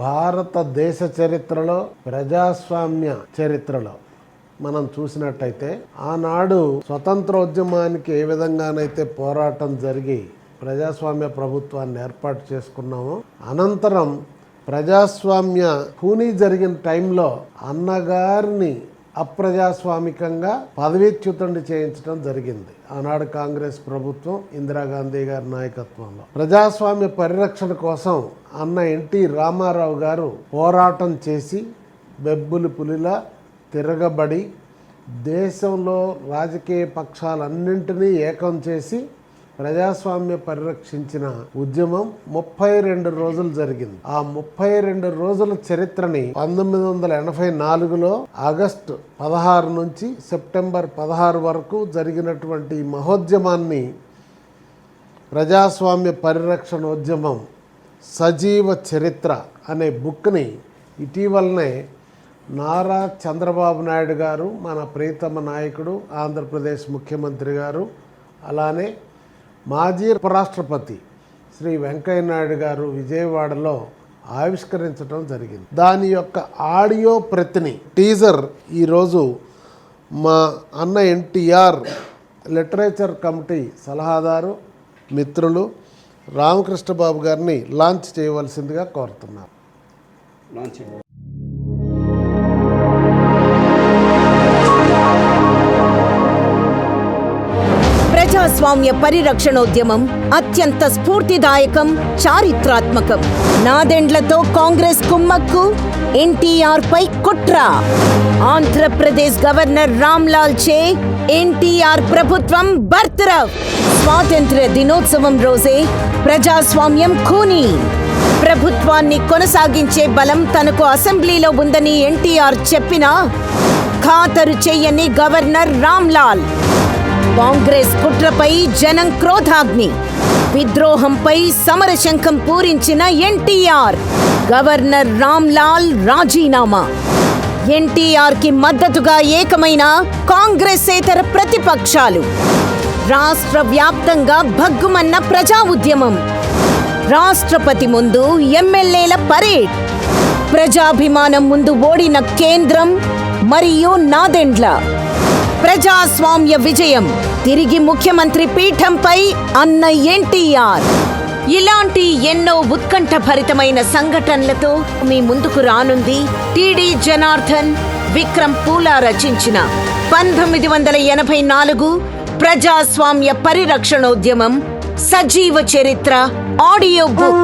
భారతదేశ చరిత్రలో, ప్రజాస్వామ్య చరిత్రలో మనం చూసినట్టయితే ఆనాడు స్వతంత్రోద్యమానికి ఏ విధంగానైతే పోరాటం జరిగి ప్రజాస్వామ్య ప్రభుత్వాన్ని ఏర్పాటు చేసుకున్నామో, అనంతరం ప్రజాస్వామ్య కూనీ జరిగిన టైంలో అన్నగారిని అప్రజాస్వామికంగా పదవీచ్యుతుడిని చేయించడం జరిగింది. ఆనాడు కాంగ్రెస్ ప్రభుత్వం ఇందిరాగాంధీ గారి నాయకత్వంలో ప్రజాస్వామ్య పరిరక్షణ కోసం అన్న ఎన్టీ రామారావు గారు పోరాటం చేసి బెబ్బులి పులిలా తిరగబడి దేశంలో రాజకీయ పక్షాలన్నింటినీ ఏకం చేసి ప్రజాస్వామ్య పరిరక్షించిన ఉద్యమం 32 రోజులు జరిగింది. ఆ 32 రోజుల చరిత్రని 1984లో ఆగస్టు 16 నుంచి సెప్టెంబర్ 16 వరకు జరిగినటువంటి మహోద్యమాన్ని ప్రజాస్వామ్య పరిరక్షణ ఉద్యమం సజీవ చరిత్ర అనే బుక్ని ఇటీవలనే నారా చంద్రబాబు నాయుడు గారు, మన ప్రియతమ నాయకుడు, ఆంధ్రప్రదేశ్ ముఖ్యమంత్రి గారు, అలానే మాజీ ఉపరాష్ట్రపతి శ్రీ వెంకయ్య నాయుడు గారు విజయవాడలో ఆవిష్కరించడం జరిగింది. దాని యొక్క ఆడియో ప్రతిని టీజర్ ఈరోజు మా అన్న ఎన్టీఆర్ లిటరేచర్ కమిటీ సలహాదారు మిత్రులు రామకృష్ణ బాబు గారిని లాంచ్ చేయవలసిందిగా కోరుతున్నారు. ప్రజాస్వామ్య పరిరక్షణోద్యమం అత్యంత స్ఫూర్తిదాయకం, చారిత్రాత్మకం. నాదెండ్లతో కాంగ్రెస్ కుమ్మక్కు, ఎన్టీఆర్ పై కుట్ర. ఆంధ్రప్రదేశ్ గవర్నర్ రామ్లాల్ చే ఎన్టీఆర్ ప్రభుత్వం బర్తరఫ్. స్వాతంత్ర్య దినోత్సవం రోజే ప్రజాస్వామ్యం ఖూనీ. ప్రభుత్వాన్ని కొనసాగించే బలం తనకు అసెంబ్లీలో ఉందని ఎన్టీఆర్ చెప్పినా ఖాతరు చెయ్యని గవర్నర్ రామ్లాల్. కాంగ్రెస్ కుట్రపై జనం క్రోధాగ్ని, విద్రోహంపై సమరశంఖం పూరించిన ఎన్టీఆర్. గవర్నర్ రామ్లాల్ రాజీనామా. ఎన్టీఆర్ కి మద్దతుగా ఏకమైన కాంగ్రెసేతర ప్రతిపక్షాలు. రాష్ట్ర వ్యాప్తంగా భగ్గుమన్న ప్రజా ఉద్యమం. రాష్ట్రపతి ముందు ఎమ్మెల్యేల పరేడ్. ప్రజాభిమానం ముందు ఓడిన కేంద్రం మరియు నాదెండ్ల. ప్రజాస్వామ్య విజయం. తిరిగి ముఖ్యమంత్రి పీఠంపై అన్న ఎన్టీఆర్. ఇలాంటి ఎన్నో ఉత్కంఠభరితమైన సంఘటనలతో మీ ముందుకు రానుంది టిడి జనార్దన్, విక్రమ్ పూలా రచించిన 1984 ప్రజాస్వామ్య పరిరక్షణోద్యమం సజీవ చరిత్ర ఆడియో బుక్.